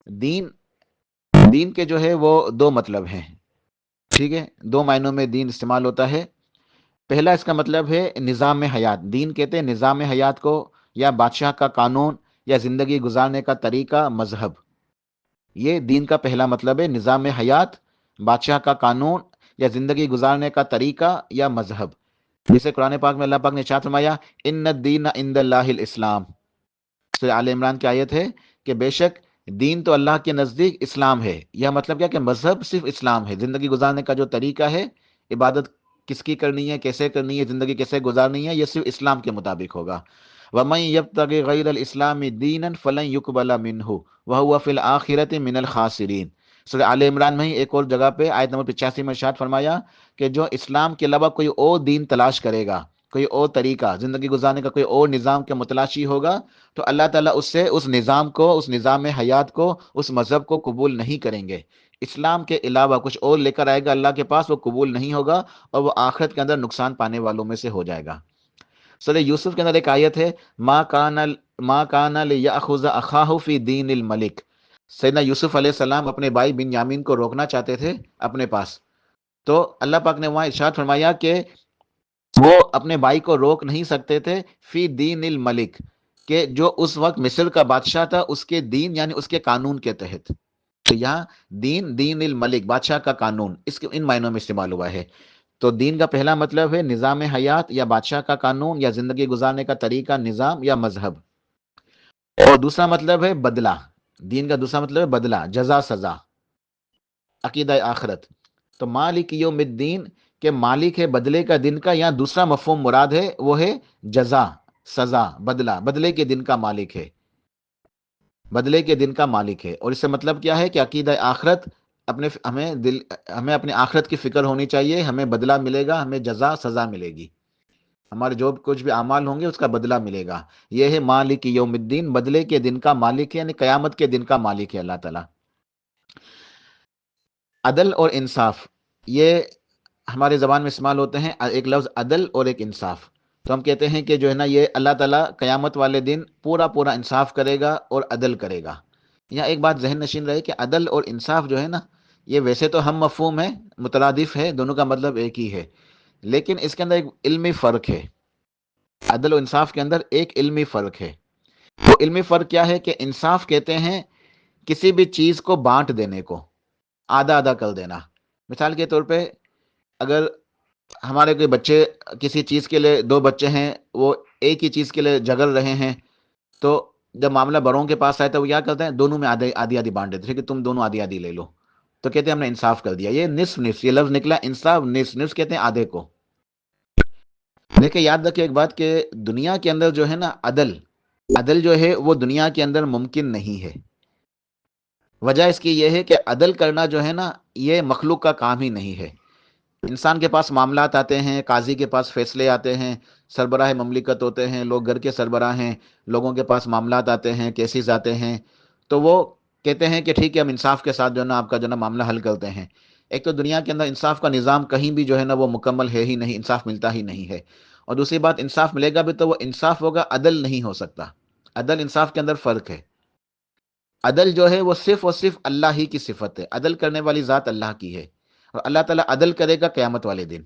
[SPEAKER 1] دین، دین کے جو ہے وہ دو مطلب ہیں، ٹھیک ہے، دو معنوں میں دین استعمال ہوتا ہے۔ پہلا اس کا مطلب ہے نظام حیات، دین کہتے ہیں نظام حیات کو، یا بادشاہ کا قانون، یا زندگی گزارنے کا طریقہ، مذہب۔ یہ دین کا پہلا مطلب ہے، نظام حیات، بادشاہ کا قانون، یا زندگی گزارنے کا طریقہ یا مذہب۔ جیسے قرآن پاک میں اللہ پاک نے ارشاد فرمایا ان الدین عند اللہ الاسلام، سورہ آل عمران کی آیت ہے کہ بے شک دین تو اللہ کے نزدیک اسلام ہے۔ یہ مطلب کیا کہ مذہب صرف اسلام ہے، زندگی گزارنے کا جو طریقہ ہے، عبادت کس کی کرنی ہے، کیسے کرنی ہے، زندگی کیسے گزارنی ہے، یہ صرف اسلام کے مطابق ہوگا۔ وَمَن يَبْتَغِ غَيْرَ الْإِسْلَامِ دِينًا فَلَن يُقْبَلَ مِنْهُ وَهُوَ فِي الْآخِرَةِ مِنَ الْخَاسِرِينَ۔ سورہ آل عمران میں ہی ایک اور جگہ پہ آیت نمبر 85 میں ارشاد فرمایا کہ جو اسلام کے علاوہ کوئی اور دین تلاش کرے گا، کوئی اور طریقہ زندگی گزارنے کا، کوئی اور نظام کے متلاشی ہوگا، تو اللہ تعالیٰ اس سے اس نظام کو، اس نظام حیات کو، اس مذہب کو قبول نہیں کریں گے۔ اسلام کے علاوہ کچھ اور لے کر آئے گا اللہ کے پاس، وہ قبول نہیں ہوگا، اور وہ آخرت کے اندر نقصان پانے والوں میں سے ہو جائے گا۔ سورہ یوسف کے اندر ایک آیت ہے ما کان لیأخذ اخاہ فی دین الملک۔ سیدنا یوسف علیہ السلام اپنے بھائی بنیامین کو روکنا چاہتے تھے اپنے پاس، تو اللہ پاک نے وہاں ارشاد فرمایا کہ وہ اپنے بھائی کو روک نہیں سکتے تھے فی دین الملک، کہ جو اس وقت مصر کا بادشاہ تھا اس کے دین یعنی اس کے قانون کے تحت۔ تو یہاں دین، دین الملک، بادشاہ کا قانون، اس کے ان معنوں میں استعمال ہوا ہے. تو دین کا پہلا مطلب ہے نظام حیات یا بادشاہ کا قانون یا زندگی گزارنے کا طریقہ، نظام یا مذہب. اور دوسرا مطلب ہے بدلہ. دین کا دوسرا مطلب ہے بدلہ، جزا، سزا، عقیدہ آخرت. تو مالک یوم الدین کے مالک ہے بدلے کا دن کا، یہاں دوسرا مفہوم مراد ہے، وہ ہے جزا، سزا، بدلہ، بدلے کے دن کا مالک ہے، بدلے کے دن کا مالک ہے. اور اس سے مطلب کیا ہے کہ عقیدہ آخرت، ہمیں اپنے آخرت کی فکر ہونی چاہیے. ہمیں بدلہ ملے گا، ہمیں جزا، سزا ملے گی، ہمارے جو کچھ بھی اعمال ہوں گے اس کا بدلہ ملے گا. یہ ہے مالک یوم الدین، بدلے کے دن کا مالک ہے، یعنی قیامت کے دن کا مالک ہے اللہ تعالیٰ. عدل اور انصاف، یہ ہمارے زبان میں استعمال ہوتے ہیں، ایک لفظ عدل اور ایک انصاف. تو ہم کہتے ہیں کہ جو ہے نا یہ اللہ تعالیٰ قیامت والے دن پورا پورا انصاف کرے گا اور عدل کرے گا. یہاں ایک بات ذہن نشین رہے کہ عدل اور انصاف جو ہے نا، یہ ویسے تو ہم مفہوم ہے، مترادف ہے، دونوں کا مطلب ایک ہی ہے، لیکن اس کے اندر ایک علمی فرق ہے. عدل و انصاف کے اندر ایک علمی فرق ہے. وہ علمی فرق کیا ہے کہ انصاف کہتے ہیں کسی بھی چیز کو بانٹ دینے کو، آدھا آدھا کر دینا. مثال کے طور پہ اگر ہمارے کوئی بچے کسی چیز کے لیے، دو بچے ہیں وہ ایک ہی چیز کے لیے جھگڑ رہے ہیں، تو جب معاملہ بڑوں کے پاس آئے تو وہ کیا کرتے ہیں، دونوں میں آدھی آدھی بانٹ دیتے ہیں کہ تم دونوں آدھی آدھی لے لو. تو کہتے ہیں ہم نے انصاف کر دیا. یہ نصف نصف، یہ لفظ نکلا انصاف، نصف نصف کہتے ہیں آدھے کو. دیکھیں یاد رکھیں ایک بات کہ دنیا کے اندر جو ہے نا عدل، عدل جو ہے وہ دنیا کے اندر ممکن نہیں ہے. وجہ اس کی یہ ہے کہ عدل کرنا جو ہے نا یہ مخلوق کا کام ہی نہیں ہے. انسان کے پاس معاملات آتے ہیں، قاضی کے پاس فیصلے آتے ہیں، سربراہ مملکت ہوتے ہیں، لوگ گھر کے سربراہ ہیں، لوگوں کے پاس معاملات آتے ہیں، کیسز آتے ہیں، تو وہ کہتے ہیں کہ ٹھیک ہے ہم انصاف کے ساتھ جو ہے نا آپ کا جو ہے نا معاملہ حل کرتے ہیں. ایک تو دنیا کے اندر انصاف کا نظام کہیں بھی جو ہے نا وہ مکمل ہے ہی نہیں، انصاف ملتا ہی نہیں ہے. اور دوسری بات، انصاف ملے گا بھی تو وہ انصاف ہوگا، عدل نہیں ہو سکتا. عدل انصاف کے اندر فرق ہے. عدل جو ہے وہ صرف اور صرف اللہ ہی کی صفت ہے، عدل کرنے والی ذات اللہ کی ہے. اور اللہ تعالیٰ عدل کرے گا قیامت والے دن.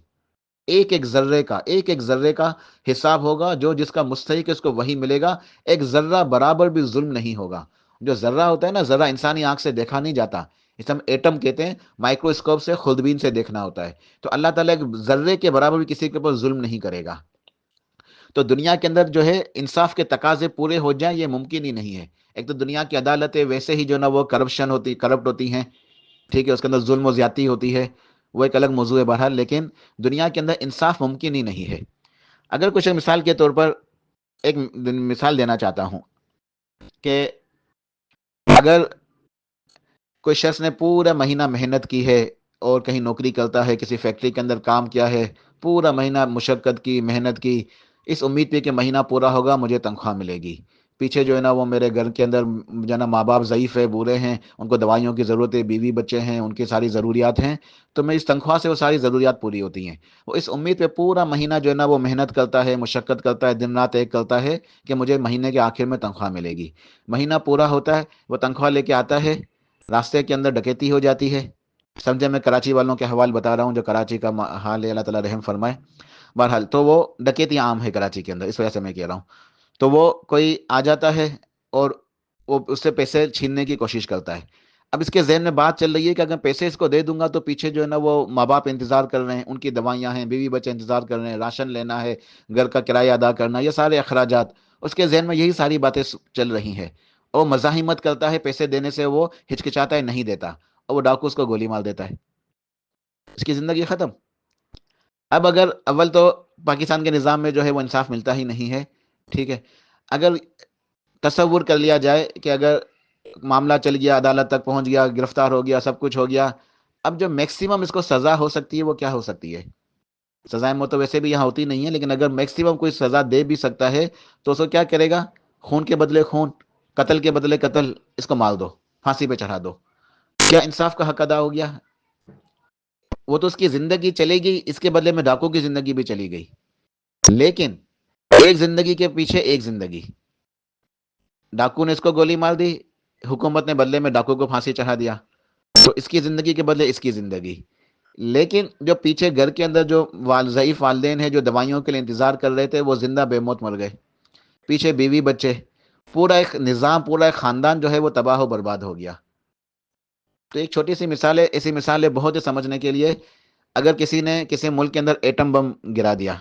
[SPEAKER 1] ایک ایک ذرے کا، ایک ایک ذرے کا حساب ہوگا، جو جس کا مستحق ہے اس کو وہی ملے گا. ایک ذرہ برابر بھی ظلم نہیں ہوگا. جو ذرہ ہوتا ہے نا، ذرہ انسانی آنکھ سے دیکھا نہیں جاتا، اس ہم ایٹم کہتے ہیں، مائکروسکوپ سے خودبین سے دیکھنا ہوتا ہے. تو اللہ تعالیٰ ایک ذرے کے برابر بھی کسی کے اوپر ظلم نہیں کرے گا. تو دنیا کے اندر جو ہے انصاف کے تقاضے پورے ہو جائیں یہ ممکن ہی نہیں ہے. ایک تو دنیا کی عدالتیں ویسے ہی جو نا وہ کرپٹ ہوتی ہیں، ٹھیک ہے، اس کے اندر ظلم و زیادتی ہوتی ہے، وہ ایک الگ موضوع ہے بہرحال. لیکن دنیا کے اندر انصاف ممکن ہی نہیں ہے. اگر کچھ مثال کے طور پر ایک مثال دینا چاہتا ہوں کہ اگر کوئی شخص نے پورا مہینہ محنت کی ہے اور کہیں نوکری کرتا ہے، کسی فیکٹری کے اندر کام کیا ہے، پورا مہینہ مشقت کی، محنت کی، اس امید پہ کہ مہینہ پورا ہوگا مجھے تنخواہ ملے گی. پیچھے جو ہے نا وہ میرے گھر کے اندر جو ہے نا ماں باپ ضعیف ہے، بوڑھے ہیں، ان کو دوائیوں کی ضرورت ہے، بیوی بچے ہیں، ان کی ساری ضروریات ہیں، تو میں اس تنخواہ سے وہ ساری ضروریات پوری ہوتی ہیں. وہ اس امید پہ پورا مہینہ جو ہے نا وہ محنت کرتا ہے، مشقت کرتا ہے، دن رات ایک کرتا ہے کہ مجھے مہینے کے آخر میں تنخواہ ملے گی. مہینہ پورا ہوتا ہے، وہ تنخواہ لے کے آتا ہے، راستے کے اندر ڈکیتی ہو جاتی ہے. سمجھے میں کراچی والوں کے حوال بتا رہا ہوں، جو کراچی کا حال ہے، اللہ تعالیٰ رحم فرمائے. بہرحال تو وہ ڈکیتی عام ہے کراچی کے اندر، اس وجہ سے میں کہہ رہا ہوں. تو وہ کوئی آ جاتا ہے اور وہ اس سے پیسے چھیننے کی کوشش کرتا ہے. اب اس کے ذہن میں بات چل رہی ہے کہ اگر پیسے اس کو دے دوں گا تو پیچھے جو ہے نا وہ ماں باپ انتظار کر رہے ہیں، ان کی دوائیاں ہیں، بیوی بچے انتظار کر رہے ہیں، راشن لینا ہے، گھر کا کرایہ ادا کرنا، یہ سارے اخراجات. اس کے ذہن میں یہی ساری باتیں چل رہی ہیں. اور مزاحمت کرتا ہے، پیسے دینے سے وہ ہچکچاتا ہے، نہیں دیتا، اور وہ ڈاکو اس کو گولی مار دیتا ہے، اس کی زندگی ختم. اب اگر اول تو پاکستان کے نظام میں جو ہے وہ انصاف ملتا ہی نہیں ہے، ٹھیک ہے. اگر تصور کر لیا جائے کہ اگر معاملہ چل گیا، عدالت تک پہنچ گیا، گرفتار ہو گیا، سب کچھ ہو گیا، اب جو میکسیمم اس کو سزا ہو سکتی ہے وہ کیا ہو سکتی ہے؟ سزائے موت تو ویسے بھی یہاں ہوتی نہیں ہے، لیکن اگر میکسیمم کوئی سزا دے بھی سکتا ہے تو اس کو کیا کرے گا؟ خون کے بدلے خون، قتل کے بدلے قتل، اس کو مار دو، پھانسی پہ چڑھا دو. کیا انصاف کا حق ادا ہو گیا؟ وہ تو اس کی زندگی چلے گی، اس کے بدلے میں ڈاکو کی زندگی بھی چلی گئی. لیکن ایک زندگی کے پیچھے ایک زندگی. ڈاکو نے اس کو گولی مار دی، حکومت نے بدلے میں ڈاکو کو پھانسی چڑھا دیا، تو اس کی زندگی کے بدلے اس کی زندگی. لیکن جو پیچھے گھر کے اندر جو ضعیف والدین ہیں جو دوائیوں کے لیے انتظار کر رہے تھے، وہ زندہ بے موت مر گئے. پیچھے بیوی بچے، پورا ایک نظام، پورا ایک خاندان جو ہے وہ تباہ و برباد ہو گیا. تو ایک چھوٹی سی مثال ہے، ایسی مثال ہے بہت ہی سمجھنے کے لیے. اگر کسی نے کسی ملک کے اندر ایٹم بم گرا دیا،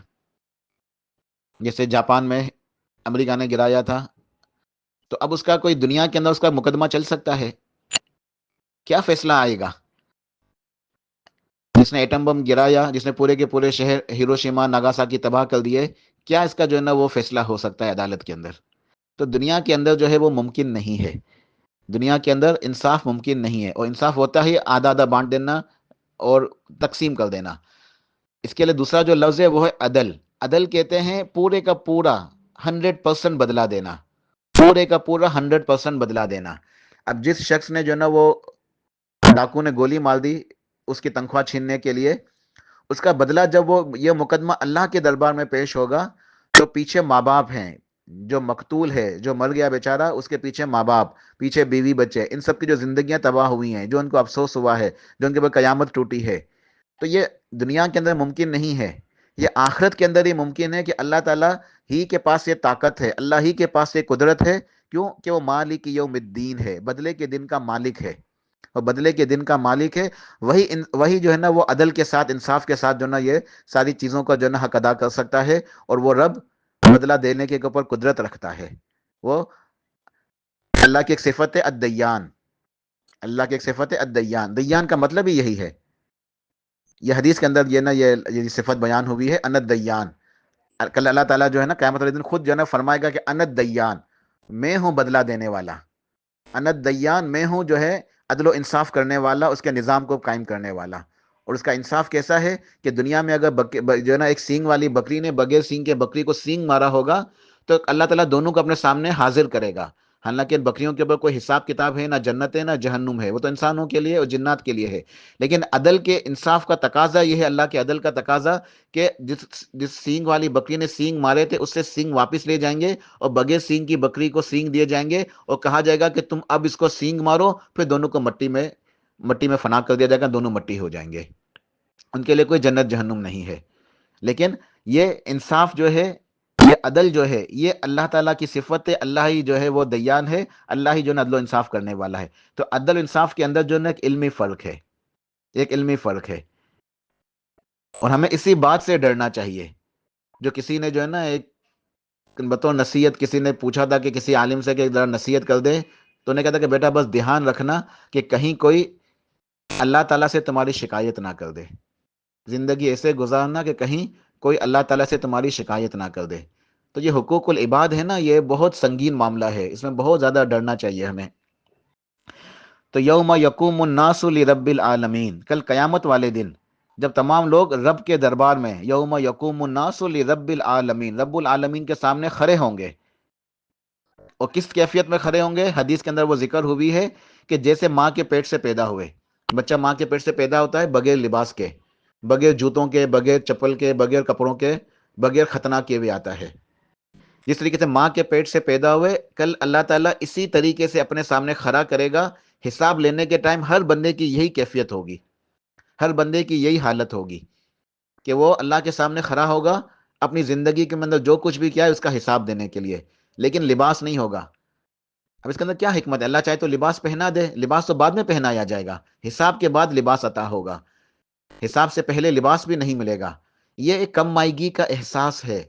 [SPEAKER 1] جیسے جاپان میں امریکہ نے گرایا تھا، تو اب اس کا کوئی دنیا کے اندر اس کا مقدمہ چل سکتا ہے؟ کیا فیصلہ آئے گا؟ جس نے ایٹم بم گرایا، جس نے پورے کے پورے شہر ہیروشیما ناگاساکی تباہ کر دیے، کیا اس کا جو ہے نا وہ فیصلہ ہو سکتا ہے عدالت کے اندر؟ تو دنیا کے اندر جو ہے وہ ممکن نہیں ہے. دنیا کے اندر انصاف ممکن نہیں ہے، اور انصاف ہوتا ہی آدھا آدھا بانٹ دینا اور تقسیم کر دینا. اس کے لیے دوسرا جو لفظ ہے وہ ہے عدل. عدل کہتے ہیں پورے کا پورا 100% بدلا دینا، پورے کا پورا 100% بدلا دینا. اب جس شخص نے جو ہے نا وہ ڈاکو نے گولی مار دی اس کی تنخواہ چھیننے کے لیے، اس کا بدلہ جب وہ یہ مقدمہ اللہ کے دربار میں پیش ہوگا تو پیچھے ماں باپ ہیں، جو مقتول ہے، جو مر گیا بیچارہ، اس کے پیچھے ماں باپ، پیچھے بیوی بچے، ان سب کی جو زندگیاں تباہ ہوئی ہیں، جو ان کو افسوس ہوا ہے، جو ان کے اوپر قیامت ٹوٹی ہے. تو یہ دنیا کے اندر ممکن نہیں ہے. یہ آخرت کے اندر ہی ممکن ہے کہ اللہ تعالیٰ ہی کے پاس یہ طاقت ہے، اللہ ہی کے پاس یہ قدرت ہے. کیوں کہ وہ مالک یوم الدین ہے، بدلے کے دن کا مالک ہے. اور بدلے کے دن کا مالک ہے، وہی جو ہے نا وہ عدل کے ساتھ، انصاف کے ساتھ جو ہے نا یہ ساری چیزوں کا جو ہے نا حق ادا کر سکتا ہے. اور وہ رب بدلہ دینے کے اوپر قدرت رکھتا ہے. وہ اللہ کی ایک صفت ہے الدیان. اللہ کی ایک صفت ہے الدیان. دیان کا مطلب ہی یہی ہے. یہ حدیث کے اندر یہ نا یہ صفت بیان ہوئی ہے ان الدیان. کل اللہ تعالیٰ جو ہے نا قیامت والے دن خود جو ہے نا فرمائے گا کہ ان الدیان، میں ہوں بدلہ دینے والا. ان الدیان، میں ہوں جو ہے عدل و انصاف کرنے والا، اس کے نظام کو قائم کرنے والا. اور اس کا انصاف کیسا ہے کہ دنیا میں اگر جو ہے نا ایک سینگ والی بکری نے بغیر سینگ کے بکری کو سینگ مارا ہوگا تو اللہ تعالیٰ دونوں کو اپنے سامنے حاضر کرے گا. حالانکہ ان بکریوں کے اوپر کوئی حساب کتاب ہے، نہ جنت ہے نہ جہنم ہے، وہ تو انسانوں کے لیے اور جنات کے لیے ہے. لیکن عدل کے انصاف کا تقاضا یہ ہے، اللہ کے عدل کا تقاضا، کہ جس سینگ والی بکری نے سینگ مارے تھے اس سے سینگ واپس لے جائیں گے، اور بغیر سینگ کی بکری کو سینگ دیے جائیں گے، اور کہا جائے گا کہ تم اب اس کو سینگ مارو. پھر دونوں کو مٹی میں فنا کر دیا جائے گا، دونوں مٹی ہو جائیں گے. ان کے لیے کوئی جنت جہنم نہیں ہے. لیکن یہ انصاف جو ہے، یہ عدل جو ہے، یہ اللہ تعالیٰ کی صفت ہے. اللہ ہی جو ہے وہ دیان ہے، اللہ ہی جو ہے عدل و انصاف کرنے والا ہے. تو عدل و انصاف کے اندر جو ہے ایک علمی فرق ہے، ایک علمی فرق ہے. اور ہمیں اسی بات سے ڈرنا چاہیے. جو کسی نے جو ہے نا ایک بطور نصیحت کسی نے پوچھا تھا کہ کسی عالم سے کہ ذرا نصیحت کر دے، تو انہیں کہا تھا کہ بیٹا بس دھیان رکھنا کہ کہیں کوئی اللہ تعالیٰ سے تمہاری شکایت نہ کر دے. زندگی ایسے گزارنا کہ کہیں کوئی اللہ تعالیٰ سے تمہاری شکایت نہ کر دے. تو یہ حقوق العباد ہے نا، یہ بہت سنگین معاملہ ہے، اس میں بہت زیادہ ڈرنا چاہیے ہمیں. تو یوم یقوم الناس لرب العالمین، کل قیامت والے دن جب تمام لوگ رب کے دربار میں، یوم یقوم الناس لرب العالمین، رب العالمین کے سامنے کھڑے ہوں گے. اور کس کیفیت میں کھڑے ہوں گے؟ حدیث کے اندر وہ ذکر ہوئی ہے کہ جیسے ماں کے پیٹ سے پیدا ہوئے. بچہ ماں کے پیٹ سے پیدا ہوتا ہے بغیر لباس کے، بغیر جوتوں کے، بغیر چپل کے، بغیر کپڑوں کے، بغیر ختنہ کیے ہوئے آتا ہے. جس طریقے سے ماں کے پیٹ سے پیدا ہوئے، کل اللہ تعالیٰ اسی طریقے سے اپنے سامنے کھڑا کرے گا. حساب لینے کے ٹائم ہر بندے کی یہی کیفیت ہوگی، ہر بندے کی یہی حالت ہوگی کہ وہ اللہ کے سامنے کھڑا ہوگا اپنی زندگی کے اندر جو کچھ بھی کیا ہے اس کا حساب دینے کے لیے. لیکن لباس نہیں ہوگا. اب اس کے اندر کیا حکمت ہے؟ اللہ چاہے تو لباس پہنا دے، لباس تو بعد میں پہنایا جائے گا، حساب کے بعد لباس عطا ہوگا، حساب سے پہلے لباس بھی نہیں ملے گا. یہ ایک کم مائیگی کا احساس ہے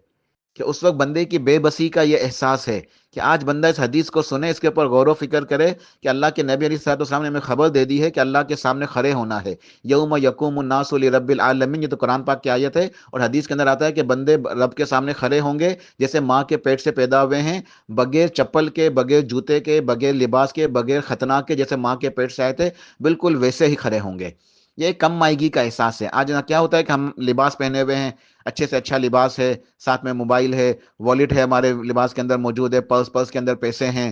[SPEAKER 1] کہ اس وقت بندے کی بے بسی کا یہ احساس ہے کہ آج بندہ اس حدیث کو سنے، اس کے اوپر غور و فکر کرے کہ اللہ کے نبی علیہ الصلوۃ والسلام نے ہمیں خبر دے دی ہے کہ اللہ کے سامنے کھڑے ہونا ہے. یوم یقوم الناس لرب العالمین، یہ تو قرآن پاک کی آیت ہے. اور حدیث کے اندر آتا ہے کہ بندے رب کے سامنے کھڑے ہوں گے جیسے ماں کے پیٹ سے پیدا ہوئے ہیں، بغیر چپل کے، بغیر جوتے کے، بغیر لباس کے، بغیر ختنہ کے، جیسے ماں کے پیٹ سے آئے تھے بالکل ویسے ہی کھڑے ہوں گے. یہ ایک کم مائیگی کا احساس ہے. آج کیا ہوتا ہے کہ ہم لباس پہنے ہوئے ہیں، اچھے سے اچھا لباس ہے، ساتھ میں موبائل ہے، والیٹ ہے ہمارے لباس کے اندر موجود ہے، پرس کے اندر پیسے ہیں،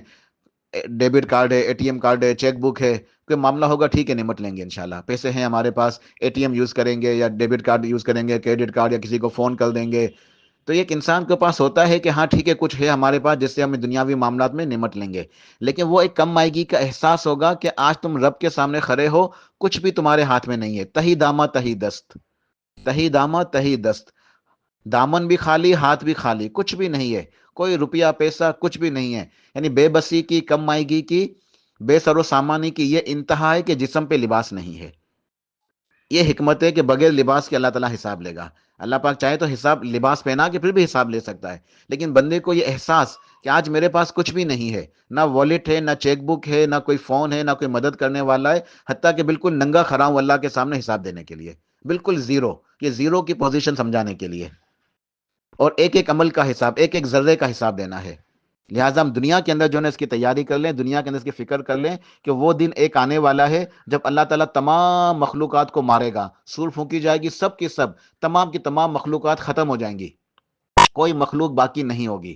[SPEAKER 1] ڈیبٹ کارڈ ہے، اے ٹی ایم کارڈ ہے، چیک بک ہے. کوئی معاملہ ہوگا ٹھیک ہے نمٹ لیں گے انشاءاللہ، پیسے ہیں ہمارے پاس، اے ٹی ایم یوز کریں گے یا ڈیبٹ کارڈ یوز کریں گے، کریڈٹ کارڈ، یا کسی کو فون کر دیں گے. تو ایک انسان کے پاس ہوتا ہے کہ ہاں ٹھیک ہے کچھ ہے ہمارے پاس جس سے ہم دنیاوی معاملات میں نمٹ لیں گے. لیکن وہ ایک کم مائیگی کا احساس ہوگا کہ آج تم رب کے سامنے کھڑے ہو، کچھ بھی تمہارے ہاتھ میں نہیں ہے. تہی دامہ تہی دست، تہی دامہ تہی دست، دامن بھی خالی، ہاتھ بھی خالی، کچھ بھی نہیں ہے، کوئی روپیہ پیسہ کچھ بھی نہیں ہے. یعنی بے بسی کی، کم مائیگی کی بے سر و سامانی کی یہ انتہا ہے کہ جسم پہ لباس نہیں ہے. یہ حکمت ہے کہ بغیر لباس کے اللہ تعالیٰ حساب لے گا. اللہ پاک چاہے تو حساب لباس پہنا کے پھر بھی حساب لے سکتا ہے، لیکن بندے کو یہ احساس کہ آج میرے پاس کچھ بھی نہیں ہے، نہ والیٹ ہے، نہ چیک بک ہے، نہ کوئی فون ہے، نہ کوئی مدد کرنے والا ہے، حتیٰ کہ بالکل ننگا کھڑا ہوں اللہ کے سامنے حساب دینے کے لیے، بالکل زیرو. یہ زیرو کی پوزیشن سمجھانے کے لیے، اور ایک ایک عمل کا حساب، ایک ایک ذرے کا حساب دینا ہے. لہٰذا ہم دنیا کے اندر جو ہے اس کی تیاری کر لیں، دنیا کے اندر اس کی فکر کر لیں کہ وہ دن ایک آنے والا ہے جب اللہ تعالیٰ تمام مخلوقات کو مارے گا، سور پھونکی جائے گی، سب کی سب، تمام کی تمام مخلوقات ختم ہو جائیں گی، کوئی مخلوق باقی نہیں ہوگی.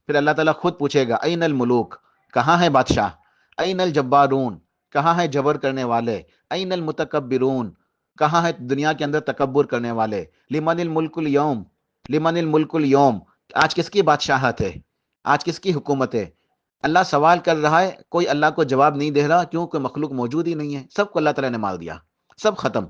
[SPEAKER 1] پھر اللہ تعالیٰ خود پوچھے گا این الملوک، کہاں ہے بادشاہ، این الجبارون، کہاں ہے جبر کرنے والے، این المتکبرون، کہاں ہے دنیا کے اندر تکبر کرنے والے، لمن الملک اليوم، لمن الملک اليوم، آج کس کی بادشاہت ہے، آج کس کی حکومت ہے. اللہ سوال کر رہا ہے، کوئی اللہ کو جواب نہیں دے رہا، کیوں؟ کوئی مخلوق موجود ہی نہیں ہے، سب کو اللہ تعالیٰ نے مار دیا، سب ختم،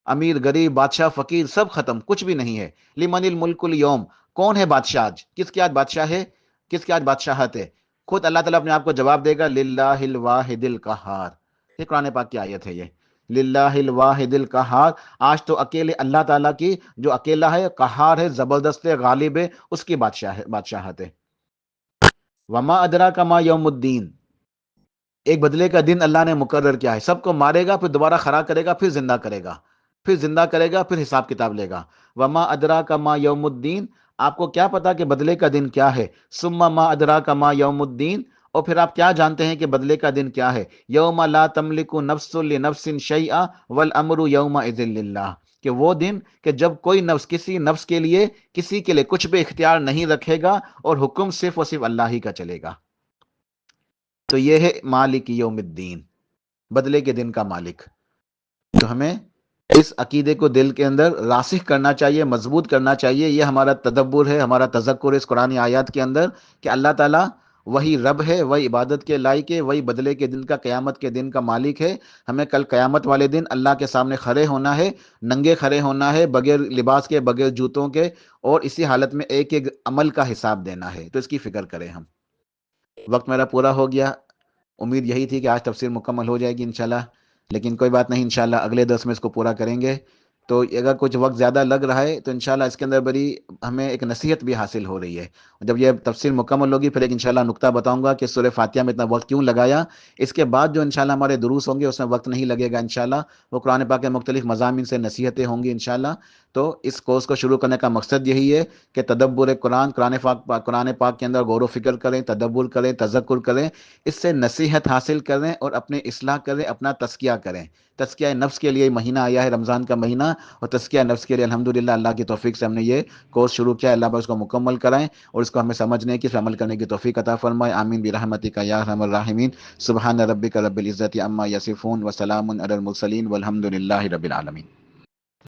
[SPEAKER 1] امیر غریب بادشاہ فقیر سب ختم، کچھ بھی نہیں ہے. لمن الملک اليوم، کون ہے بادشاہ آج، کس کی آج بادشاہ ہے، کس کی آج بادشاہت ہے؟ خود اللہ تعالیٰ اپنے آپ کو جواب دے گا، للہ الواحد القہار. یہ قرآن پاک کی آیت ہے، یہ للہ الواحد القہار، آج تو اکیلے اللہ تعالیٰ کی، جو اکیلا ہے، قہار ہے، زبردست ہے، غالب ہے، اس کی بادشاہت ہے. وما ادراک ما یوم الدین، ایک بدلے کا دن اللہ نے مقرر کیا ہے، سب کو مارے گا، پھر دوبارہ کھڑا کرے گا، پھر زندہ کرے گا، پھر زندہ کرے گا، پھر حساب کتاب لے گا. وما ادراک ما یوم الدین، آپ کو کیا پتا کہ بدلے کا دن کیا ہے؟ ثم ما ادراک ما یوم الدین، اور پھر آپ کیا جانتے ہیں کہ بدلے کا دن کیا ہے؟ یوم لا تملک نفس لنفس شیئا والامر یومئذ للہ، کہ وہ دن کہ جب کوئی نفس کسی نفس کے لیے، کسی کے لیے کچھ بھی اختیار نہیں رکھے گا، اور حکم صرف اور صرف اللہ ہی کا چلے گا. تو یہ ہے مالک یوم الدین، بدلے کے دن کا مالک. تو ہمیں اس عقیدے کو دل کے اندر راسخ کرنا چاہیے، مضبوط کرنا چاہیے. یہ ہمارا تدبر ہے، ہمارا تذکر اس قرآن آیات کے اندر کہ اللہ تعالیٰ وہی رب ہے، وہی عبادت کے لائق ہے، وہی بدلے کے دن کا، قیامت کے دن کا مالک ہے. ہمیں کل قیامت والے دن اللہ کے سامنے کھڑے ہونا ہے، ننگے کھڑے ہونا ہے، بغیر لباس کے، بغیر جوتوں کے، اور اسی حالت میں ایک ایک عمل کا حساب دینا ہے. تو اس کی فکر کریں ہم. وقت میرا پورا ہو گیا. امید یہی تھی کہ آج تفسیر مکمل ہو جائے گی انشاءاللہ، لیکن کوئی بات نہیں، انشاءاللہ اگلے درس میں اس کو پورا کریں گے. تو اگر کچھ وقت زیادہ لگ رہا ہے تو انشاءاللہ اس کے اندر بڑی ہمیں ایک نصیحت بھی حاصل ہو رہی ہے. جب یہ تفسیر مکمل ہوگی پھر ایک انشاءاللہ نقطہ بتاؤں گا کہ سورہ فاتحہ میں اتنا وقت کیوں لگایا. اس کے بعد جو انشاءاللہ ہمارے دروس ہوں گے اس میں وقت نہیں لگے گا انشاءاللہ، وہ قرآن پاک کے مختلف مضامین سے نصیحتیں ہوں گی انشاءاللہ. تو اس کورس کو شروع کرنے کا مقصد یہی ہے کہ تدبر قرآن، قرآن پاک کے اندر غور و فکر کریں، تدبر کریں، تذکر کریں، اس سے نصیحت حاصل کریں اور اپنے اصلاح کریں، اپنا تزکیہ کریں. تزکیہ نفس کے لیے مہینہ آیا ہے، رمضان کا مہینہ، اور تزکیہ نفس کے لیے الحمدللہ اللہ کی توفیق سے ہم نے یہ کورس شروع کیا. اللہ پر اس کو مکمل کرائیں اور اس کو ہمیں سمجھنے کی، عمل کرنے کی توفیق عطا فرمائے. آمین برحمتک یا ارحم الراحمین. سبحان ربک رب العزت عما یصفون وسلام علی المرسلین والحمد للہ رب العالمین.